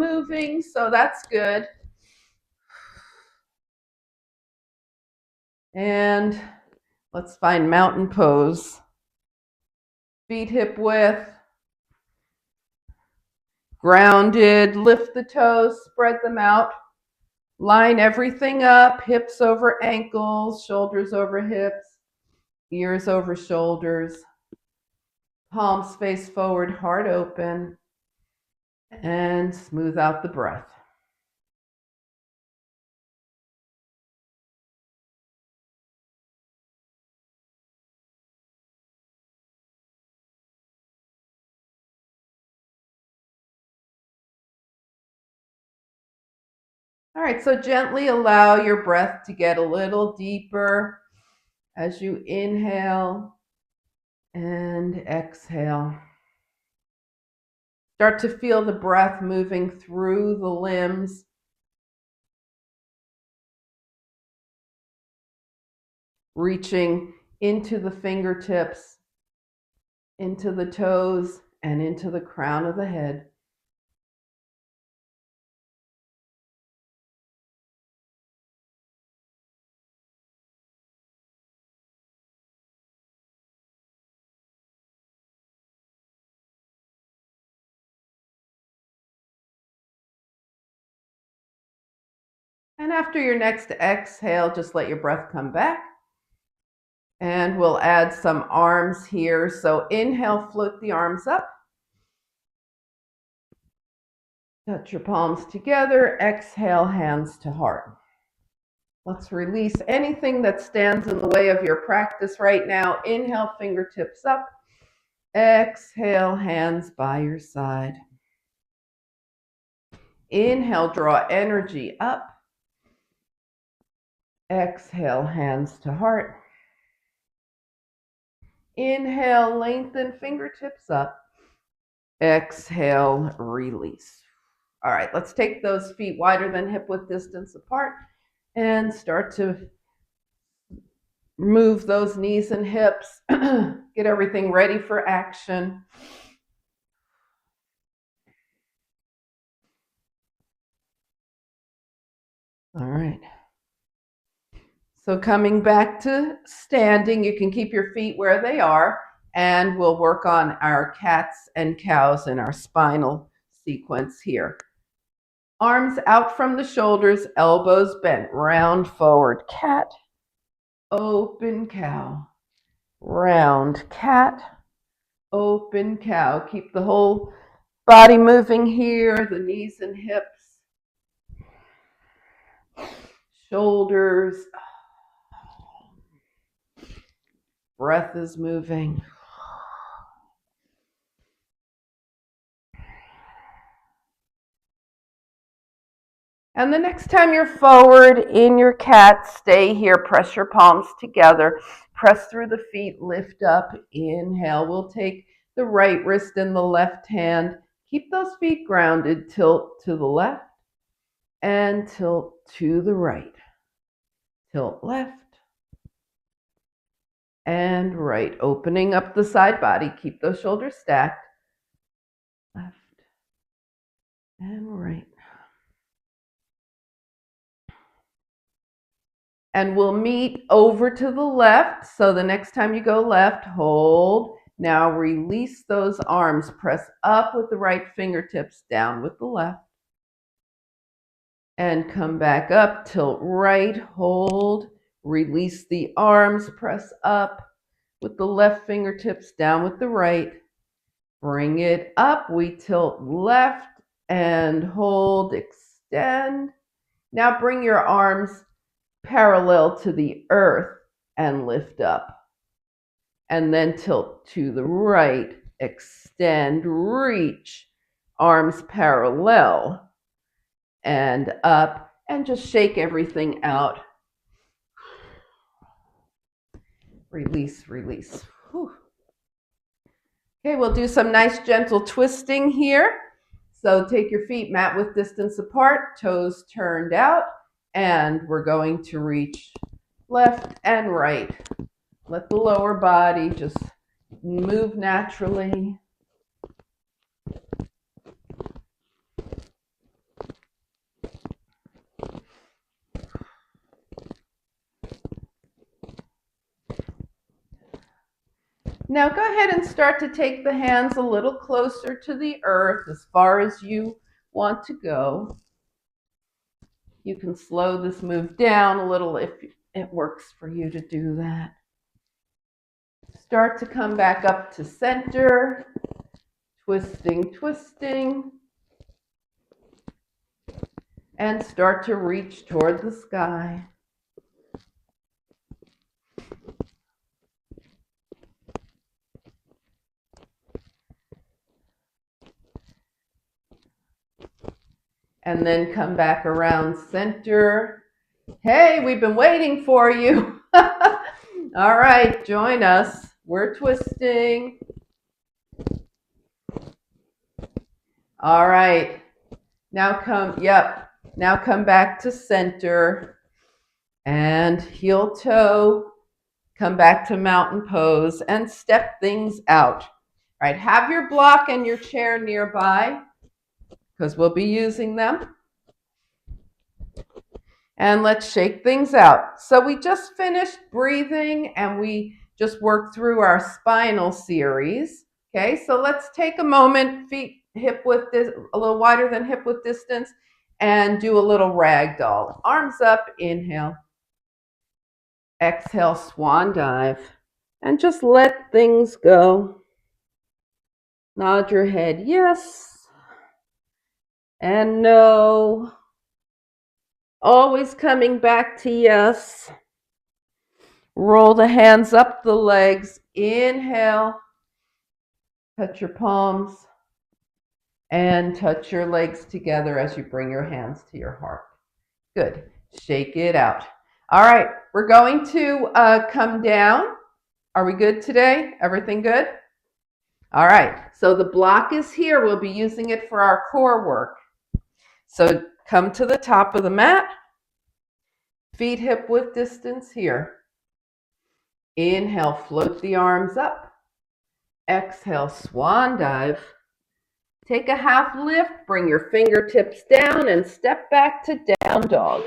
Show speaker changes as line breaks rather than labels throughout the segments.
moving, so that's good. And let's find mountain pose. Feet hip width, grounded, lift the toes, spread them out. Line everything up, hips over ankles, shoulders over hips, ears over shoulders. Palms face forward, heart open, and smooth out the breath. All right, so gently allow your breath to get a little deeper as you inhale and exhale. Start to feel the breath moving through the limbs, reaching into the fingertips, into the toes, and into the crown of the head. And after your next exhale, just let your breath come back. And we'll add some arms here. So inhale, float the arms up. Touch your palms together. Exhale, hands to heart. Let's release anything that stands in the way of your practice right now. Inhale, fingertips up. Exhale, hands by your side. Inhale, draw energy up. Exhale, hands to heart. Inhale, lengthen, fingertips up. Exhale, release. All right, let's take those feet wider than hip width distance apart and start to move those knees and hips. Get everything ready for action. All right. So coming back to standing, you can keep your feet where they are, and we'll work on our cats and cows in our spinal sequence here. Arms out from the shoulders, elbows bent, round forward, cat, open cow, round cat, open cow. Keep the whole body moving here, the knees and hips, shoulders. Breath is moving. And the next time you're forward in your cat, stay here, press your palms together, press through the feet, lift up, inhale. We'll take the right wrist in the left hand. Keep those feet grounded, tilt to the left and tilt to the right. Tilt left and right, opening up the side body. Keep those shoulders stacked. Left and right. And we'll meet over to the left. So the next time you go left, hold. Now release those arms. Press up with the right fingertips, down with the left. And come back up, tilt right, hold. Release the arms, press up with the left fingertips, down with the right. Bring it up, we tilt left and hold, extend. Now bring your arms parallel to the earth and lift up. And then tilt to the right, extend, reach, arms parallel and up, and just shake everything out. Release, release. Whew. Okay, we'll do some nice gentle twisting here. So take your feet mat width distance apart, toes turned out, and we're going to reach left and right. Let the lower body just move naturally. Now go ahead and start to take the hands a little closer to the earth, as far as you want to go. You can slow this move down a little if it works for you to do that. Start to come back up to center, twisting, twisting, and start to reach toward the sky. And then come back around center. Hey, we've been waiting for you. All right, join us. We're twisting. All right. Now come back to center and heel toe. Come back to mountain pose and step things out. All right, have your block and your chair nearby because we'll be using them. And let's shake things out. So we just finished breathing and we just worked through our spinal series. Okay, so let's take a moment, feet hip width, a little wider than hip width distance, and do a little ragdoll. Arms up, inhale. Exhale, swan dive. And just let things go. Nod your head yes and no. Always coming back to yes. Roll the hands up the legs. Inhale. Touch your palms. And touch your legs together as you bring your hands to your heart. Good. Shake it out. All right. We're going to come down. Are we good today? Everything good? All right. So the block is here. We'll be using it for our core work. So come to the top of the mat. Feet hip width distance here. Inhale, float the arms up. Exhale, swan dive. Take a half lift, bring your fingertips down and step back to down dog.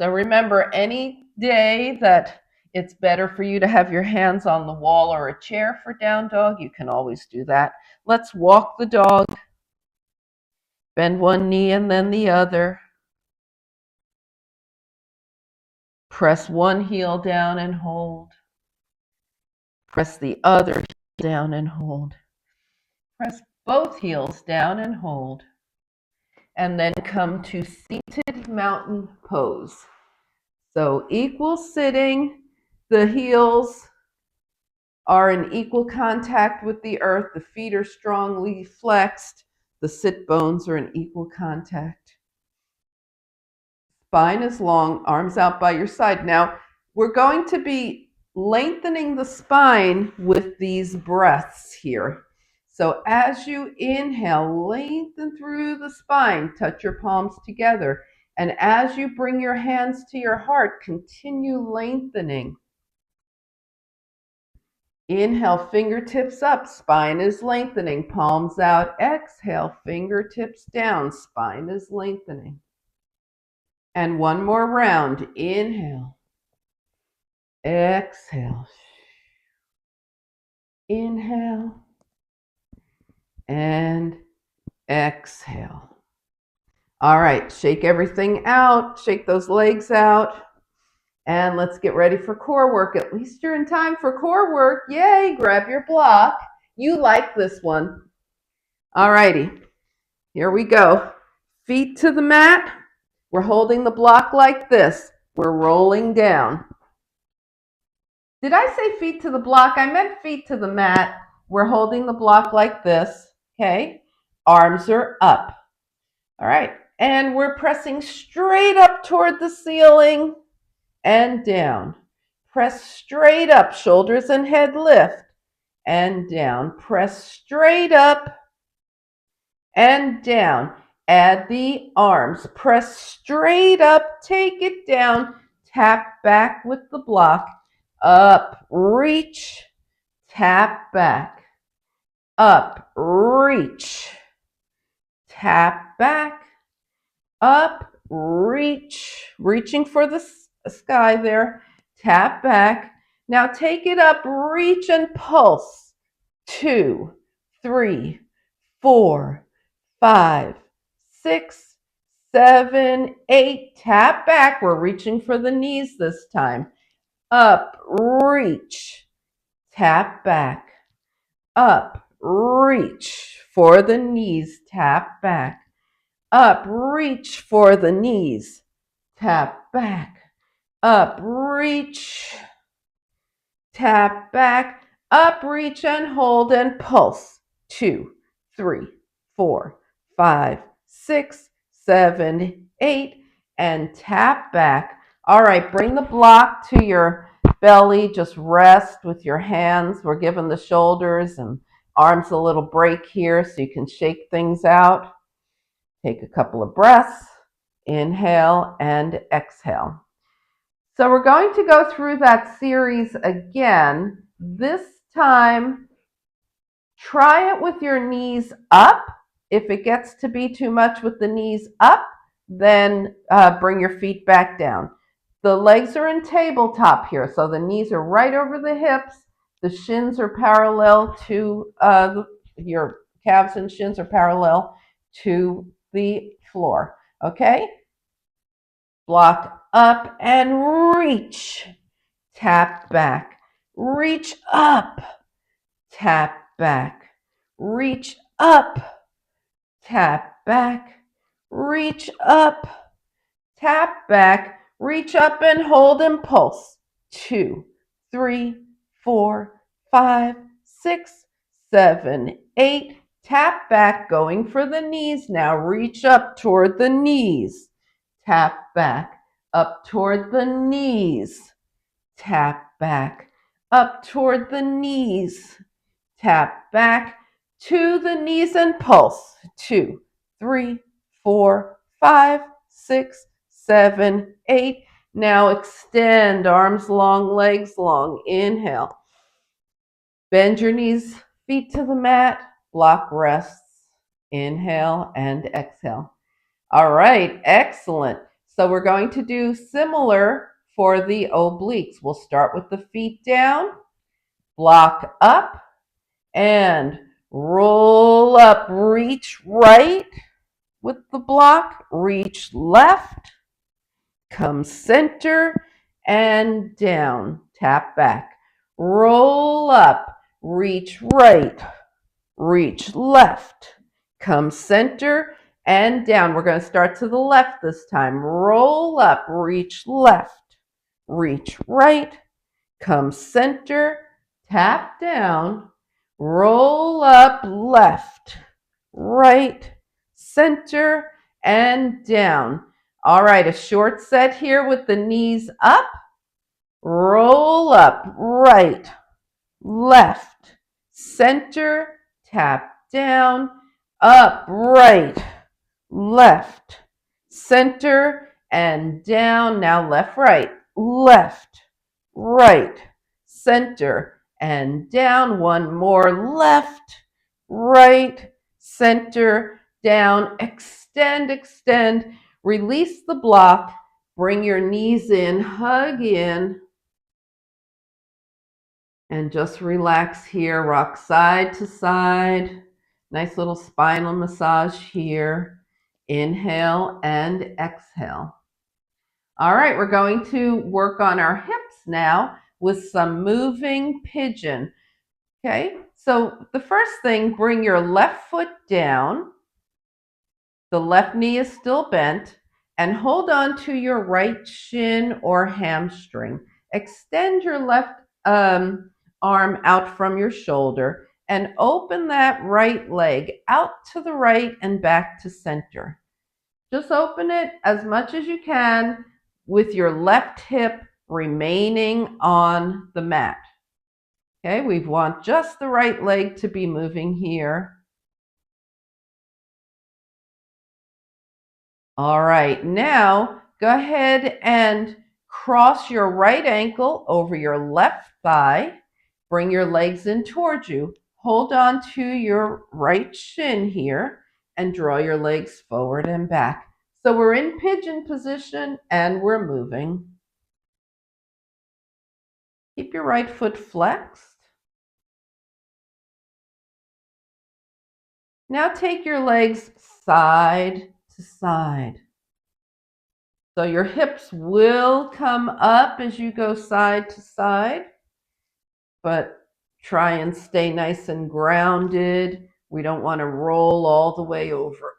So remember, any day that it's better for you to have your hands on the wall or a chair for down dog, you can always do that. Let's walk the dog. Bend one knee and then the other. Press one heel down and hold. Press the other heel down and hold. Press both heels down and hold. And then come to seated mountain pose. So equal sitting, the heels are in equal contact with the earth, the feet are strongly flexed, the sit bones are in equal contact. Spine is long, arms out by your side. Now, we're going to be lengthening the spine with these breaths here. So as you inhale, lengthen through the spine, touch your palms together. And as you bring your hands to your heart, continue lengthening. Inhale, fingertips up, spine is lengthening, palms out. Exhale, fingertips down, spine is lengthening. And one more round. Inhale. Exhale. Inhale. And exhale. All right, shake everything out. Shake those legs out. And let's get ready for core work. At least you're in time for core work. Yay, grab your block. You like this one. All righty, here we go. Feet to the mat. We're holding the block like this. We're rolling down. Did I say feet to the block? I meant feet to the mat. We're holding the block like this, okay? Arms are up. All right, and we're pressing straight up toward the ceiling and down. Press straight up, shoulders and head lift, and down. Press straight up and down. Add the arms. Press straight up, take it down, tap back with the block. Up, reach, tap back. Up, reach, tap back. Up, reach, reaching for the sky there. Tap back. Now take it up, reach and pulse. 2, 3, 4, 5, 6, 7, 8. Tap back. We're reaching for the knees this time. Up, reach, tap back. Up, reach for the knees, tap back. Up, reach for the knees, tap back. Up, reach, tap back. Up, reach and hold and pulse. 2, 3, 4, 5, 6, 7, 8, and tap back. All right, bring the block to your belly. Just rest with your hands. We're giving the shoulders and arms a little break here so you can shake things out. Take a couple of breaths. Inhale and exhale. So we're going to go through that series again. This time, try it with your knees up. If it gets to be too much with the knees up, then bring your feet back down. The legs are in tabletop here, so the knees are right over the hips. The shins are parallel to your calves and shins are parallel to the floor. Okay? Block up and reach. Tap back. Reach up. Tap back. Reach up. Tap back. Reach up. Tap back. Reach up and hold and pulse. 2, 3, 4, 5, 6, 7, 8. Tap back, going for the knees now. Reach up toward the knees. Tap back, up toward the knees. Tap back, up toward the knees. Tap back to the knees and pulse. 2, 3, 4, 5, 6, 7, 8. Now extend, arms long, legs long. Inhale. Bend your knees, feet to the mat. Block rests. Inhale and exhale. All right, excellent. So we're going to do similar for the obliques. We'll start with the feet down, block up, and roll up. Reach right with the block, reach left, come center, and down. Tap back. Roll up, reach right, reach left, come center, and down. We're going to start to the left this time. Roll up, reach left, reach right, come center, tap down, roll up left, right, center, and down. All right, a short set here with the knees up. Roll up, right, left, center, tap down, up, right, left, center, and down. Now left, right, left, right, center, and down. One more, left, right, center, down. Extend, extend. Release the block. Bring your knees in, hug in, and just relax here. Rock side to side. Nice little spinal massage here. Inhale and exhale. All right, we're going to work on our hips now with some moving pigeon. Okay, so the first thing, bring your left foot down. The left knee is still bent, and hold on to your right shin or hamstring. Extend your left arm out from your shoulder and open that right leg out to the right and back to center. Just open it as much as you can with your left hip remaining on the mat. Okay, we want just the right leg to be moving here. All right, now go ahead and cross your right ankle over your left thigh. Bring your legs in towards you. Hold on to your right shin here and draw your legs forward and back. So we're in pigeon position and we're moving. Keep your right foot flexed. Now take your legs side to side. So your hips will come up as you go side to side, but try and stay nice and grounded. We don't want to roll all the way over.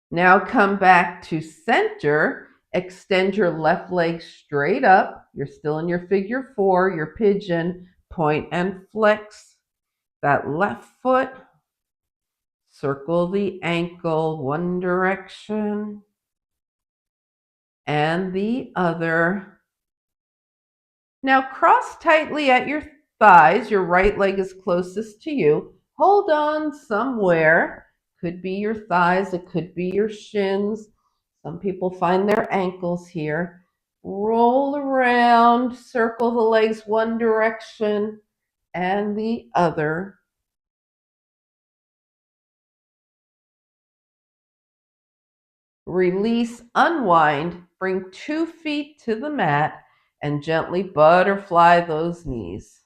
Now come back to center. Extend your left leg straight up. You're still in your figure four, your pigeon. Point and flex that left foot. Circle the ankle one direction and the other. Now cross tightly at your thighs. Your right leg is closest to you. Hold on somewhere. Could be your thighs, it could be your shins. Some people find their ankles here. Roll around, circle the legs one direction and the other. Release, unwind, bring 2 feet to the mat and gently butterfly those knees.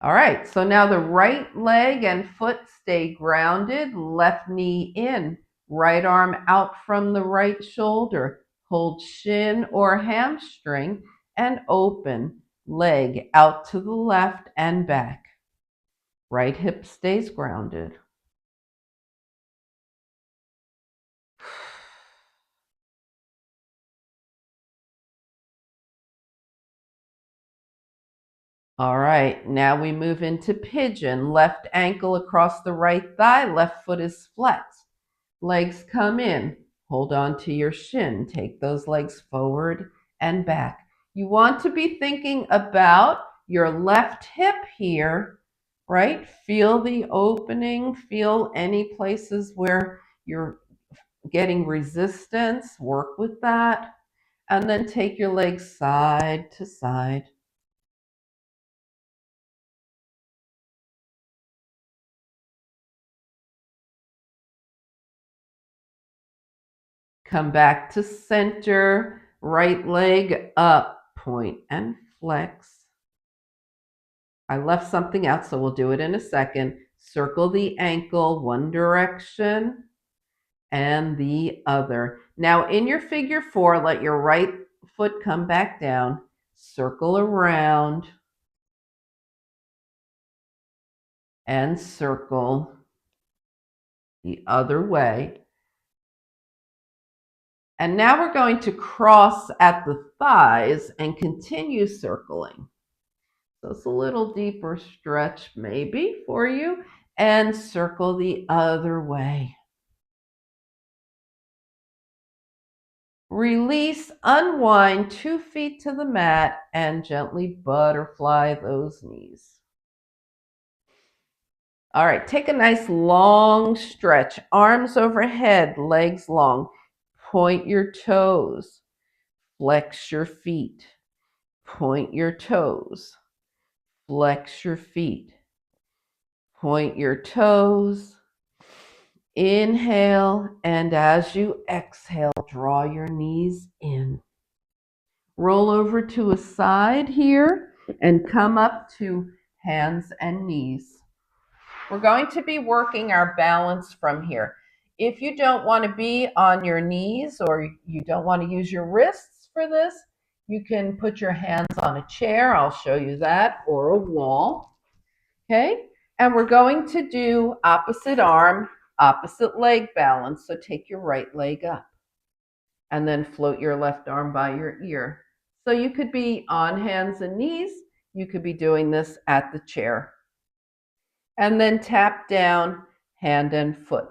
All right, so now the right leg and foot stay grounded, left knee in, right arm out from the right shoulder. Hold shin or hamstring and open. Leg out to the left and back. Right hip stays grounded. All right, now we move into pigeon. Left ankle across the right thigh, left foot is flexed. Legs come in. Hold on to your shin. Take those legs forward and back. You want to be thinking about your left hip here, right? Feel the opening, feel any places where you're getting resistance, work with that. And then take your legs side to side. Come back to center, right leg up, point and flex. I left something out, so we'll do it in a second. Circle the ankle one direction and the other. Now in your figure four, let your right foot come back down, circle around and circle the other way. And now we're going to cross at the thighs and continue circling. So it's a little deeper stretch maybe for you, and circle the other way. Release, unwind 2 feet to the mat and gently butterfly those knees. All right, take a nice long stretch, arms overhead, legs long. Point your toes, flex your feet. Point your toes, flex your feet. Point your toes. Inhale, and as you exhale, draw your knees in. Roll over to a side here and come up to hands and knees. We're going to be working our balance from here. If you don't want to be on your knees or you don't want to use your wrists for this, you can put your hands on a chair. I'll show you that, or a wall. Okay? And we're going to do opposite arm, opposite leg balance. So take your right leg up and then float your left arm by your ear. So you could be on hands and knees. You could be doing this at the chair. And then tap down, hand and foot.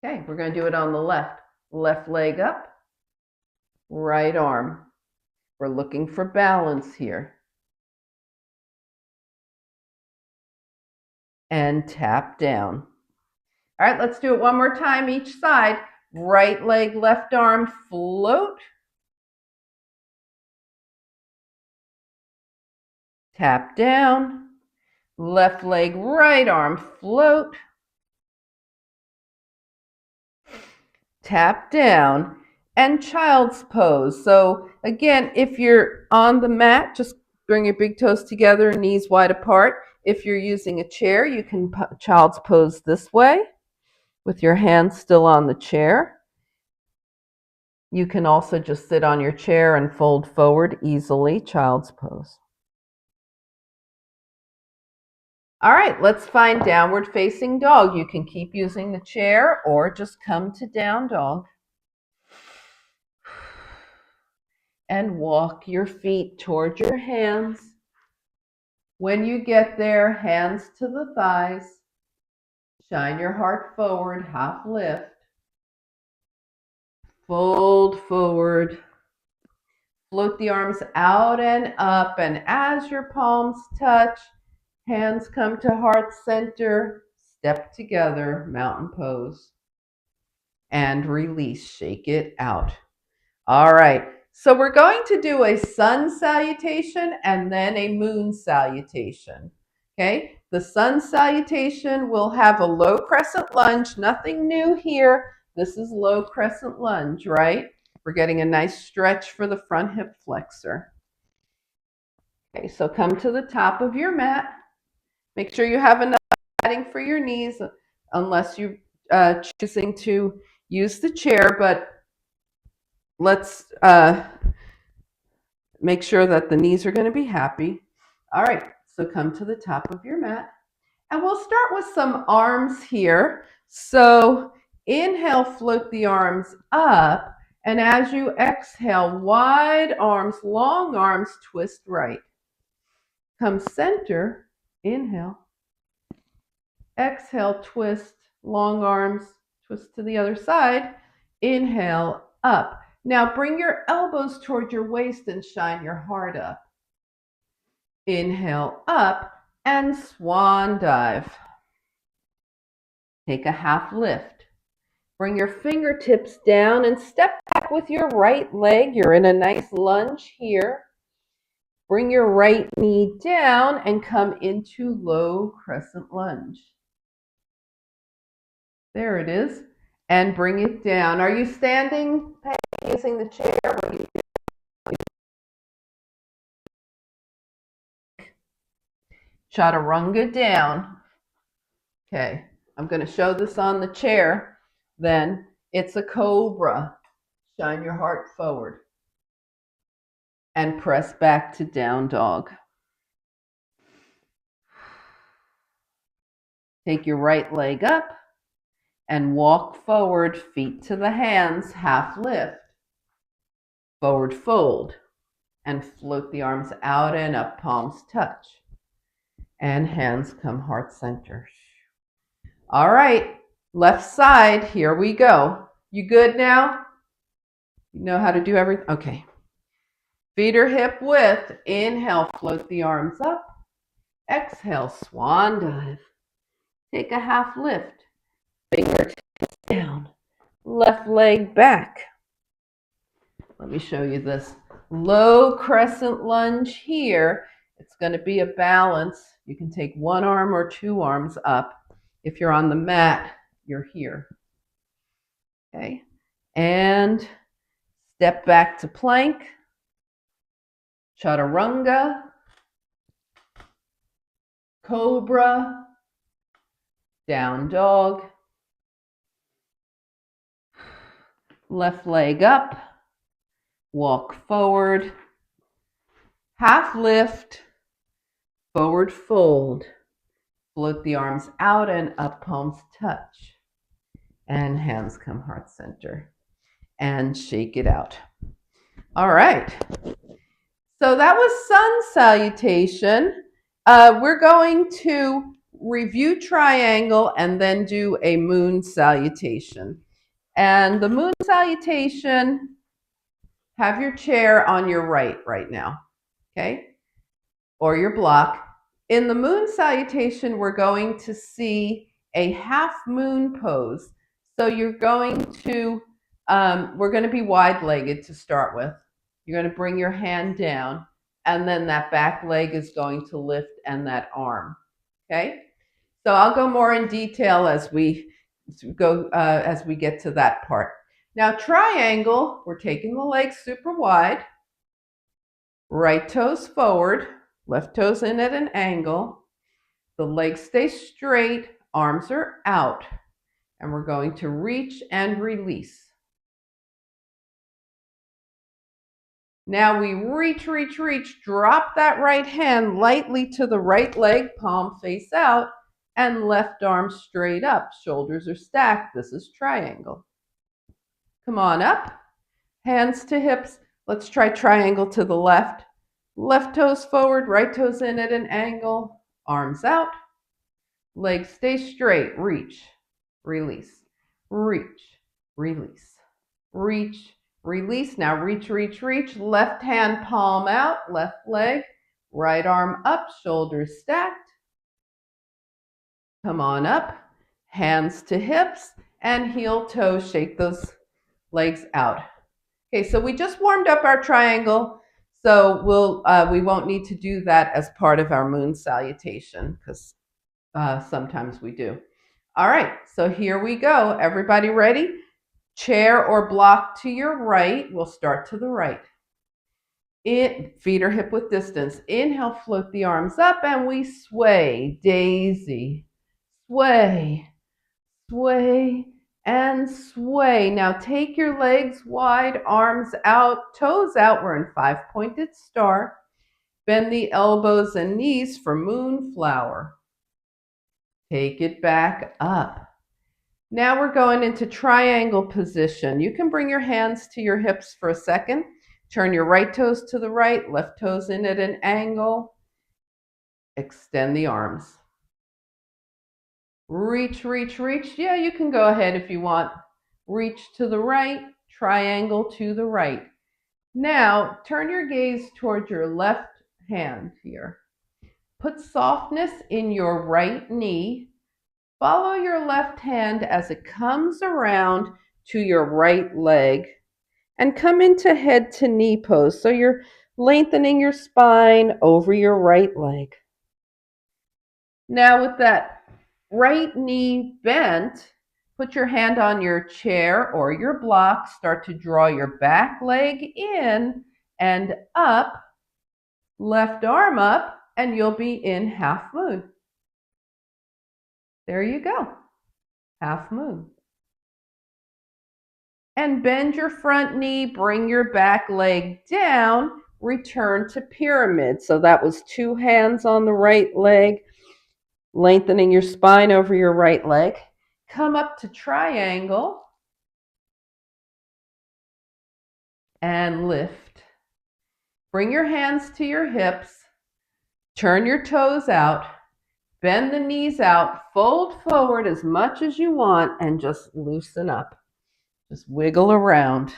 Okay, we're going to do it on the left. Left leg up, right arm. We're looking for balance here. And tap down. All right, let's do it one more time each side. Right leg, left arm, float. Tap down. Left leg, right arm, float. tap down, and child's pose. So again, if you're on the mat, just bring your big toes together, knees wide apart. If you're using a chair, you can child's pose this way with your hands still on the chair. You can also just sit on your chair and fold forward easily, child's pose. All right, let's find downward facing dog. You can keep using the chair or just come to down dog. And walk your feet toward your hands. When you get there, hands to the thighs. Shine your heart forward, half lift. Fold forward. Float the arms out and up, and as your palms touch, hands come to heart center. Step together, mountain pose. And release, shake it out. All right, so we're going to do a sun salutation and then a moon salutation. Okay, the sun salutation will have a low crescent lunge, nothing new here. This is low crescent lunge, right? We're getting a nice stretch for the front hip flexor. Okay, so come to the top of your mat. Make sure you have enough padding for your knees, unless you're choosing to use the chair, but let's make sure that the knees are going to be happy. All right, so come to the top of your mat. And we'll start with some arms here. So inhale, float the arms up. And as you exhale, wide arms, long arms, twist right. Come center, inhale. Exhale, twist, long arms, twist to the other side. Inhale, up. Now bring your elbows toward your waist and shine your heart up. Inhale, up, and swan dive. Take a half lift. Bring your fingertips down and step back with your right leg. You're in a nice lunge here. Bring your right knee down and come into low crescent lunge. There it is. And bring it down. Are you standing, Peggy, using the chair? Chaturanga down. Okay, I'm going to show this on the chair. Then it's a cobra. Shine your heart forward. And press back to down dog. Take your right leg up and walk forward, feet to the hands, half lift. Forward fold and float the arms out and up, palms touch. And hands come heart center. All right, left side, here we go. You good now? You know how to do everything? Okay. Feet are hip width. Inhale, float the arms up. Exhale, swan dive. Take a half lift. Fingertips down. Left leg back. Let me show you this. Low crescent lunge here. It's going to be a balance. You can take one arm or two arms up. If you're on the mat, you're here. Okay. And step back to plank. Chaturanga. Cobra. Down dog. Left leg up. Walk forward. Half lift. Forward fold. Float the arms out and up, palms touch. And hands come heart center. And shake it out. All right. So that was sun salutation. We're going to review triangle and then do a moon salutation. And the moon salutation, have your chair on your right now, okay? Or your block. In the moon salutation, we're going to see a half moon pose. So you're going to, we're going to be wide-legged to start with. You're going to bring your hand down, and then that back leg is going to lift and that arm, okay? So I'll go more in detail as we go, as we get to that part. Now triangle, we're taking the legs super wide. Right toes forward, left toes in at an angle. The legs stay straight, arms are out. And we're going to reach and release. Now we reach, reach, reach, drop that right hand lightly to the right leg, palm face out, and left arm straight up. Shoulders are stacked. This is triangle. Come on up, hands to hips. Let's try triangle to the left. Left toes forward, right toes in at an angle, arms out. Legs stay straight, reach, release, reach, release, reach, release. Now reach, reach, reach. Left hand palm out, left leg, right arm up, shoulders stacked. Come on up, hands to hips, and heel toes, shake those legs out. Okay, so we just warmed up our triangle, so we won't need to do that as part of our moon salutation because sometimes we do. All right, so here we go. Everybody ready? Chair or block to your right. We'll start to the right. Feet are hip width distance. Inhale, float the arms up, and we sway. Daisy. Sway, sway, and sway. Now take your legs wide, arms out, toes out. We're in five-pointed star. Bend the elbows and knees for moonflower. Take it back up. Now we're going into triangle position. You can bring your hands to your hips for a second. Turn your right toes to the right, left toes in at an angle. Extend the arms. Reach, reach, reach. Yeah, you can go ahead if you want. Reach to the right, triangle to the right. Now turn your gaze towards your left hand here. Put softness in your right knee. Follow your left hand as it comes around to your right leg and come into head to knee pose. So you're lengthening your spine over your right leg. Now with that right knee bent, put your hand on your chair or your block. Start to draw your back leg in and up, left arm up, and you'll be in half moon. There you go, half moon. And bend your front knee, bring your back leg down, return to pyramid. So that was two hands on the right leg, lengthening your spine over your right leg. Come up to triangle and lift. Bring your hands to your hips, turn your toes out, bend the knees out, fold forward as much as you want, and just loosen up. Just wiggle around.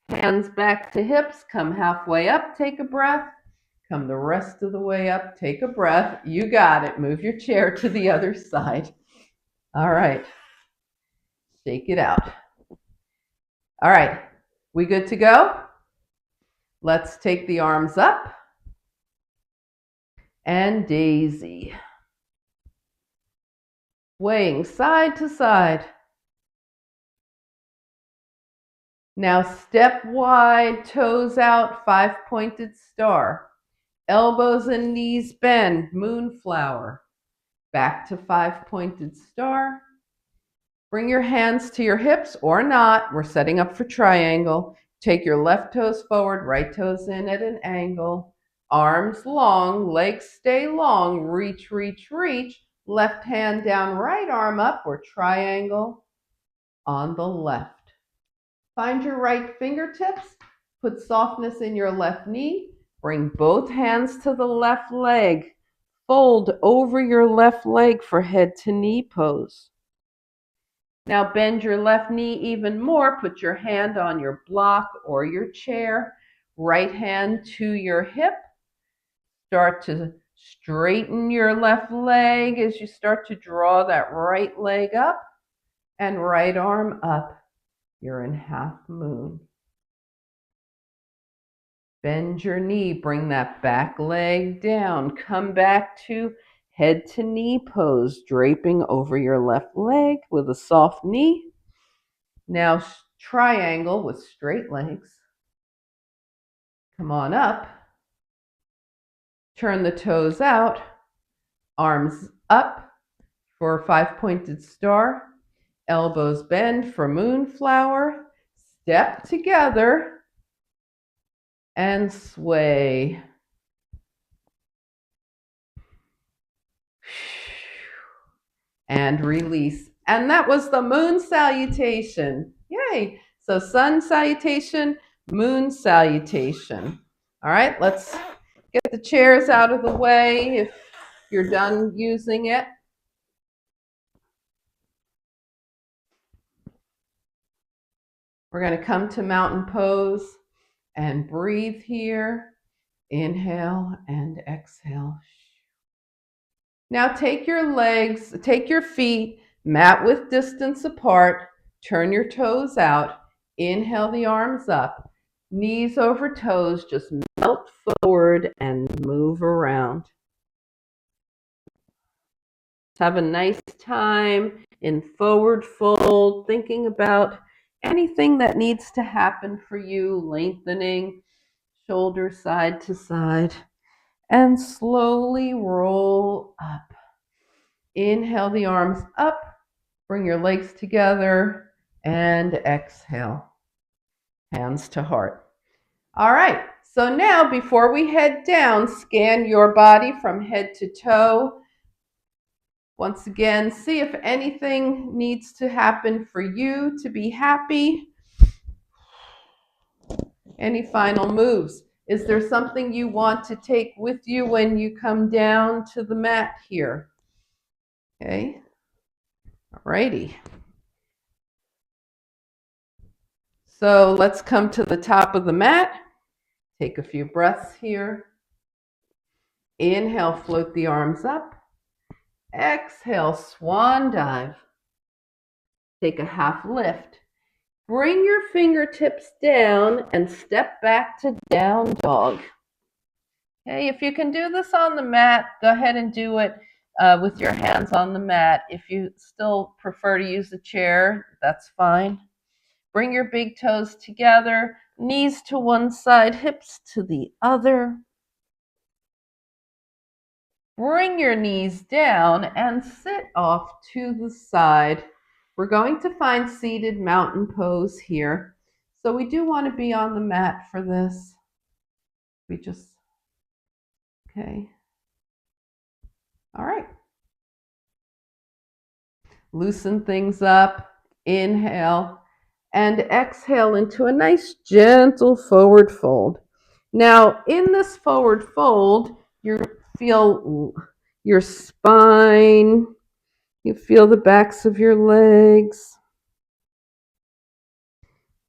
Hands back to hips, come halfway up, take a breath. Come the rest of the way up, take a breath. You got it. Move your chair to the other side. All right. Shake it out. All right. We good to go? Let's take the arms up and daisy. Swaying side to side. Now step wide, toes out, five-pointed star. Elbows and knees bend, moonflower. Back to five-pointed star. Bring your hands to your hips or not. We're setting up for triangle. Take your left toes forward, right toes in at an angle. Arms long, legs stay long. Reach, reach, reach. Left hand down, right arm up. We're triangle on the left. Find your right fingertips. Put softness in your left knee. Bring both hands to the left leg. Fold over your left leg for head to knee pose. Now bend your left knee even more. Put your hand on your block or your chair. Right hand to your hip. Start to straighten your left leg as you start to draw that right leg up and right arm up. You're in half moon. Bend your knee, bring that back leg down. Come back to head to knee pose, draping over your left leg with a soft knee. Now triangle with straight legs. Come on up. Turn the toes out. Arms up for a 5-pointed star. Elbows bend for moonflower. Step together and sway. And release. And that was the moon salutation. Yay. So sun salutation, moon salutation. All right, let's get the chairs out of the way if you're done using it. We're going to come to mountain pose and breathe here. Inhale and exhale. Now take your feet mat width distance apart, turn your toes out, inhale the arms up, knees over toes, just melt forward and move around. Have a nice time in forward fold, thinking about anything that needs to happen for you, lengthening shoulders side to side, and slowly roll up. Inhale the arms up, bring your legs together, and exhale. Hands to heart. All right, so now before we head down, scan your body from head to toe. Once again, see if anything needs to happen for you to be happy. Any final moves? Is there something you want to take with you when you come down to the mat here? Okay, all righty. So let's come to the top of the mat. Take a few breaths here. Inhale, float the arms up. Exhale, swan dive. Take a half lift. Bring your fingertips down and step back to down dog. Okay, if you can do this on the mat, go ahead and do it with your hands on the mat. If you still prefer to use the chair, that's fine. Bring your big toes together, knees to one side, hips to the other. Bring your knees down and sit off to the side. We're going to find seated mountain pose here. So we do want to be on the mat for this. Okay. All right. Loosen things up. Inhale and exhale into a nice gentle forward fold. Now, in this forward fold, you feel your spine, you feel the backs of your legs,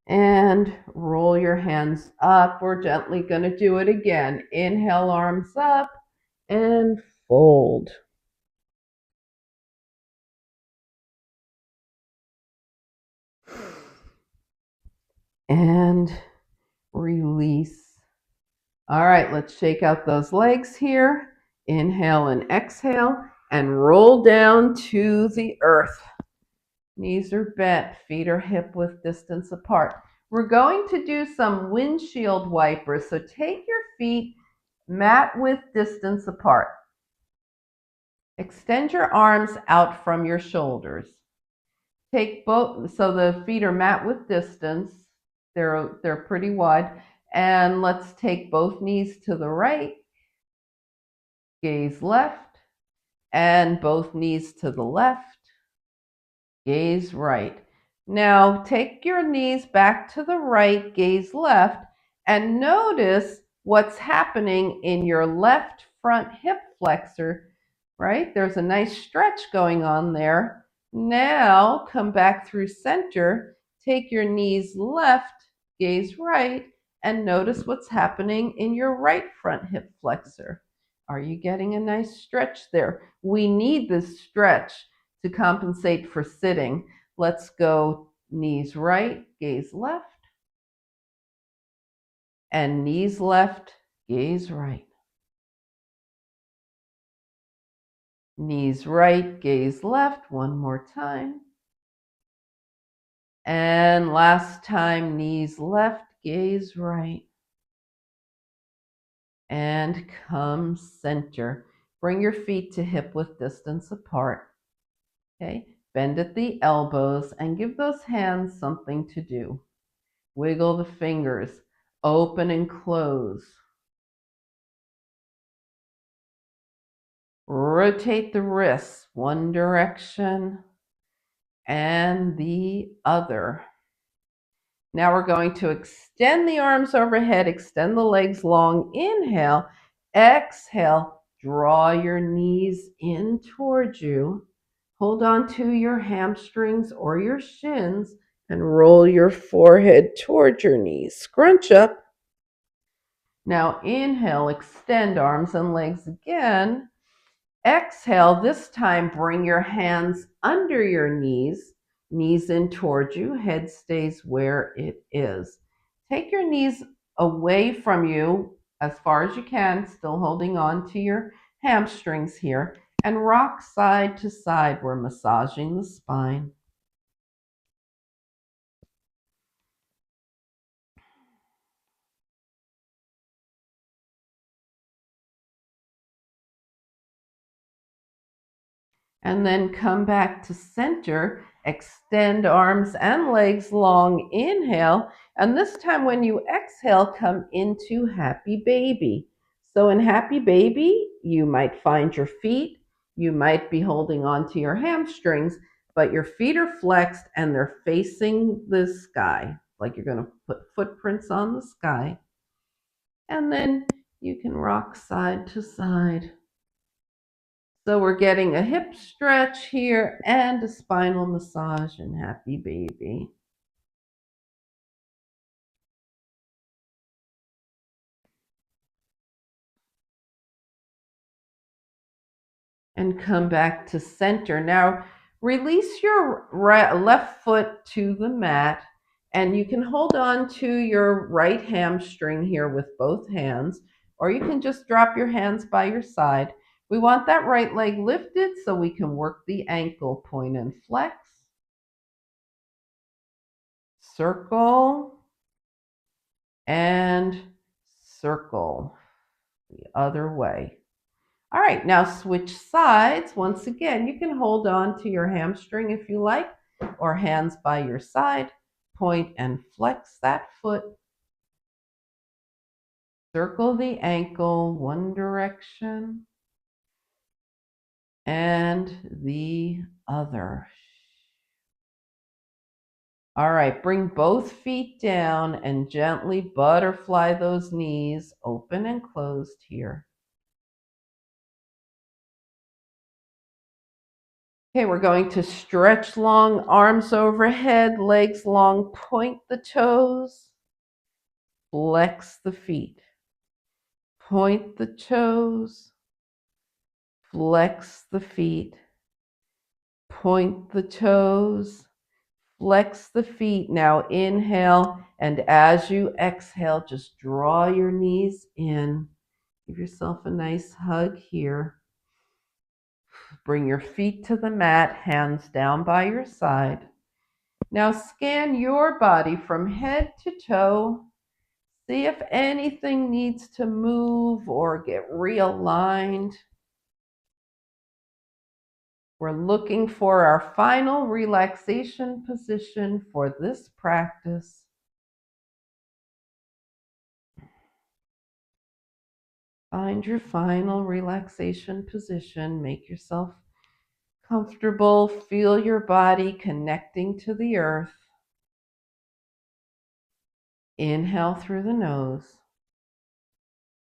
and roll your hands up. We're gently going to do it again. Inhale, arms up, and fold. And release. All right, let's shake out those legs here. Inhale and exhale, and roll down to the earth. Knees are bent, feet are hip width distance apart. We're going to do some windshield wipers. So take your feet mat width distance apart. Extend your arms out from your shoulders. Take both, so the feet are mat width distance. They're pretty wide. And let's take both knees to the right, gaze left, and both knees to the left, gaze right. Now take your knees back to the right, gaze left, and notice what's happening in your left front hip flexor, right? There's a nice stretch going on there. Now come back through center, take your knees left, gaze right, and notice what's happening in your right front hip flexor. Are you getting a nice stretch there? We need this stretch to compensate for sitting. Let's go knees right, gaze left, and knees left, gaze right. Knees right, gaze left. One more time. And last time, knees left, gaze right. And come center. Bring your feet to hip width distance apart. Okay, bend at the elbows and give those hands something to do. Wiggle the fingers, open and close. Rotate the wrists one direction and the other. Now we're going to extend the arms overhead, extend the legs long. Inhale, exhale, draw your knees in towards you. Hold on to your hamstrings or your shins and roll your forehead towards your knees. Scrunch up. Now inhale, extend arms and legs again. Exhale, this time bring your hands under your knees, knees in towards you, head stays where it is. Take your knees away from you as far as you can, still holding on to your hamstrings here, and rock side to side. We're massaging the spine. And then come back to center, extend arms and legs long, inhale, and this time when you exhale, come into happy baby. So in happy baby, you might find your feet, you might be holding on to your hamstrings, but your feet are flexed and they're facing the sky, like you're going to put footprints on the sky. And then you can rock side to side. So we're getting a hip stretch here and a spinal massage in happy baby. And come back to center. Now release your left foot to the mat, and you can hold on to your right hamstring here with both hands, or you can just drop your hands by your side. We want that right leg lifted so we can work the ankle. Point and flex. Circle and circle the other way. All right, now switch sides. Once again, you can hold on to your hamstring if you like, or hands by your side. Point and flex that foot. Circle the ankle one direction and the other. All right, bring both feet down and gently butterfly those knees, open and closed here. Okay, we're going to stretch long, arms overhead, legs long, point the toes, flex the feet. Point the toes, flex the feet. Point the toes, flex the feet. Now inhale, and as you exhale, just draw your knees in. Give yourself a nice hug here. Bring your feet to the mat, hands down by your side. Now scan your body from head to toe. See if anything needs to move or get realigned. We're looking for our final relaxation position for this practice. Find your final relaxation position. Make yourself comfortable. Feel your body connecting to the earth. Inhale through the nose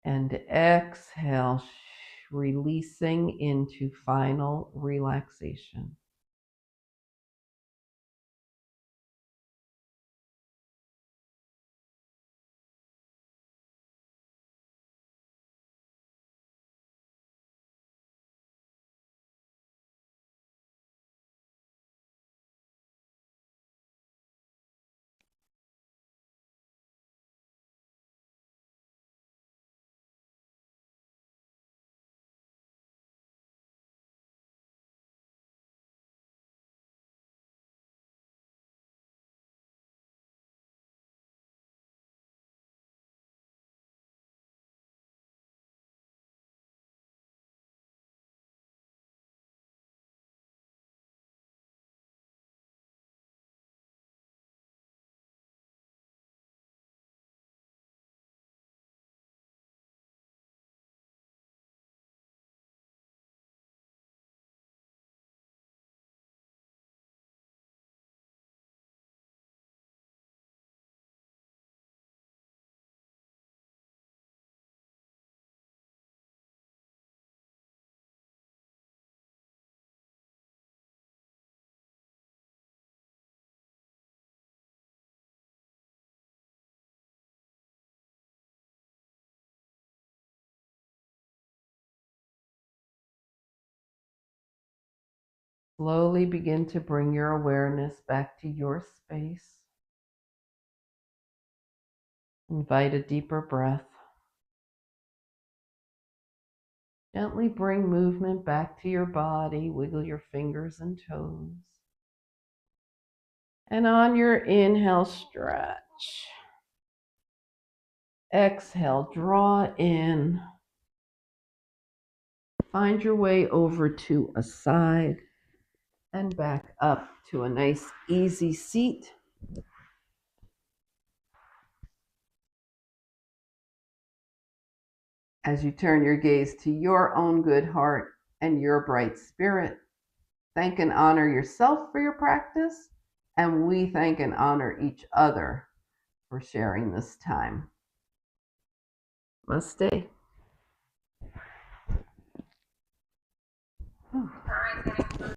and exhale, releasing into final relaxation. Slowly begin to bring your awareness back to your space. Invite a deeper breath. Gently bring movement back to your body. Wiggle your fingers and toes. And on your inhale, stretch. Exhale, draw in. Find your way over to a side and back up to a nice easy seat. As you turn your gaze to your own good heart and your bright spirit, thank and honor yourself for your practice, and we thank and honor each other for sharing this time. Namaste.